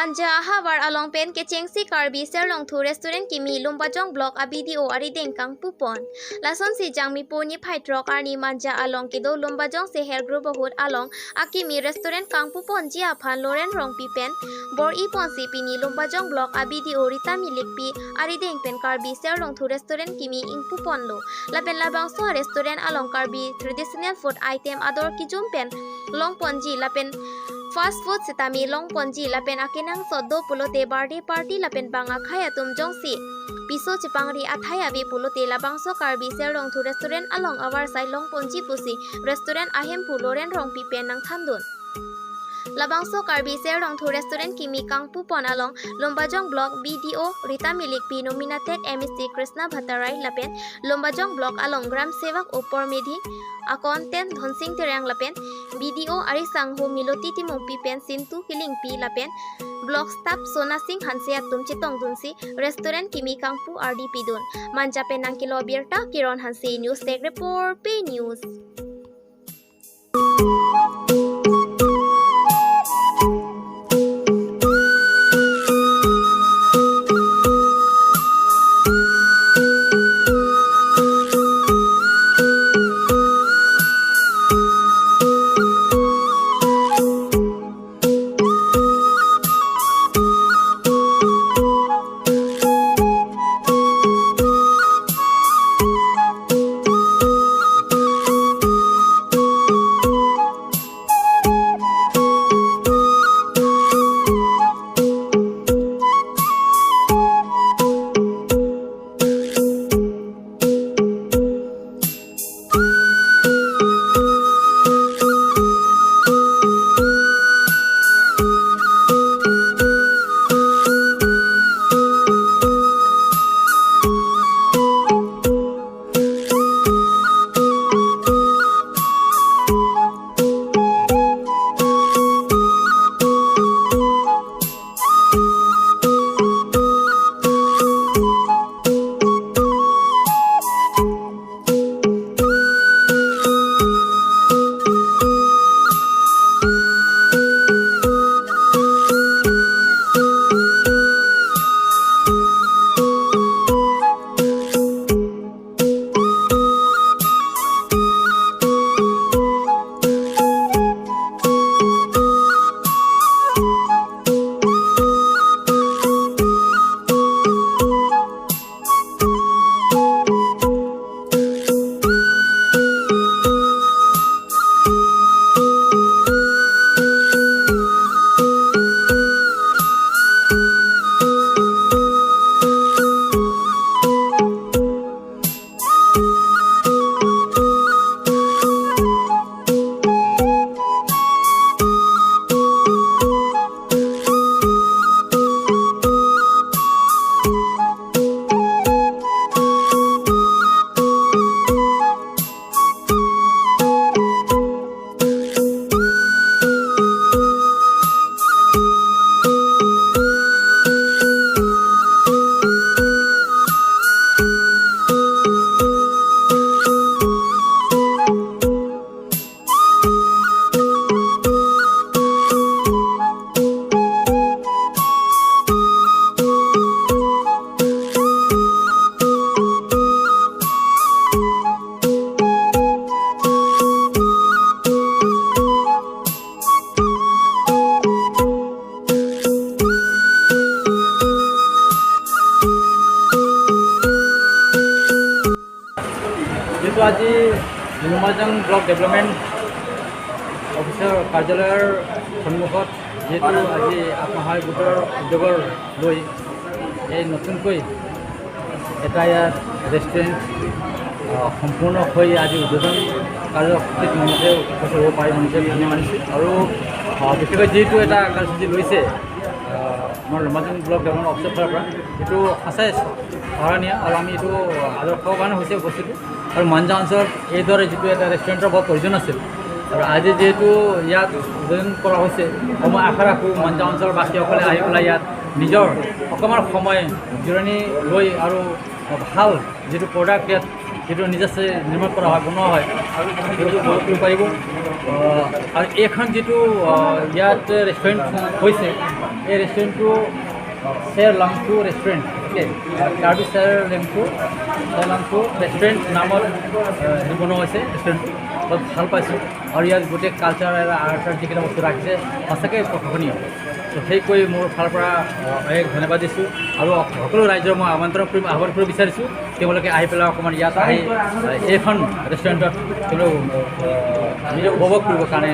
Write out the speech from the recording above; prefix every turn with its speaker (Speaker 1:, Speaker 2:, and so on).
Speaker 1: Manja Ahawar along pen ke chengsi karbi serlong thu restaurant kimi lumbajong block abidio arideng kang pupon. Lason si jangmi poni paitrok arni manja along kido lumbajong se hair group bahut along akimi restaurant kang pupon jia phan loren rong pipen bor ipon si pini lumbajong block abidio rita milik pi arideng pen karbi serlong thu restaurant kimi ing pupon lo. Lapen labang so restaurant along karbi traditional food item ador ki jumpen long ponji lapen fast food sitami long ponji lapen akinang sodo pulote birthday party lapen banga khaya tum jongsi piso chipangri athaya bi pulote labang so karbi serong thu restaurant along awar sai long ponji pusi restaurant ahem puloren rong pipen nang thandun labang so karbi serong thu restaurant kimi kang pupon along lombajong block BDO Rita Milik pi nominated MSc Krishna Bhattarai lapen lombajong block along gram sevak upor medhi accountant dhonsing terang lapen BDO arisang ho miloti timong pipen sintu kiling pi lapen block staff Sona Singh Hansia tumchitong dunsi restaurant kimi kangpu RDP dun manja penang kilo birta Kiron Hansi News Tech Report P News.
Speaker 2: আজি Lumbajong block development অফিচৰ কাৰ্যালয়ৰ সন্মুখত যেহেতু আজি আত্মসহায়ক গোটৰ উদ্যোগৰ লৈ এই নতুনকৈ এটা ইয়াত ৰেষ্টুৰেণ্ট সম্পূৰ্ণ হৈ আজি উদ্বোধন কাৰ্যসূচীত মনতে উপস্থিত হ'ব পাৰি মনতে ধন্য মানিছোঁ আৰু বিশেষকৈ যিহেতু এটা কাৰ্যসূচী লৈছে আমাৰ লুম্বাজং ব্লক ডেভেলপমেণ্ট অফিচৰ ফালৰ পৰা এইটো সঁচাই সৰাহনীয় আৰু আমি এইটো আদৰ্শৰ কাৰণে হৈছে বস্তুটো আৰু মাঞ্জা অঞ্চলত এইদৰে যিটো এটা ৰেষ্টুৰেণ্টৰ বহুত প্ৰয়োজন আছিল আৰু আজি যেহেতু ইয়াত উদ্বোধন কৰা হৈছে মই আশা ৰাখোঁ মাঞ্জা অঞ্চলৰ বাসীসকলে আহি পেলাই ইয়াত নিজৰ অকণমান সময় জিৰণি লৈ আৰু ভাল যিটো প্ৰডাক্ট ইয়াত যিটো নিজে নিৰ্মাণ কৰা হয় বনোৱা হয় সেইটো উপভোগ কৰিব পাৰিব আৰু এইখন যিটো ইয়াত ৰেষ্টুৰেণ্ট হৈছে এই ৰেষ্টুৰেণ্টটো শ্বেৰ লাংচু ৰেষ্টুৰেণ্ট কাৰ্বি শ্বেৰ লাংচু ৰেষ্টুৰেণ্ট নামত বনোৱা হৈছে ৰেষ্টুৰেণ্টটো বহুত ভাল পাইছোঁ আৰু ইয়াত গোটেই কালচাৰ আৰু আৰ্টৰ যিকেইটা বস্তু ৰাখিছে সঁচাকৈ প্ৰশংসনীয় তো সেই কৈ মোৰ ফালৰ পৰা অশেষ ধন্যবাদ দিছোঁ আৰু সকলো ৰাইজৰ মই আহ্বান কৰিব বিচাৰিছোঁ তেওঁলোকে আহি পেলাই অকণমান ইয়াত আহি এইখন ৰেষ্টুৰেণ্টত তেওঁলোক নিজে উপভোগ কৰিবৰ কাৰণে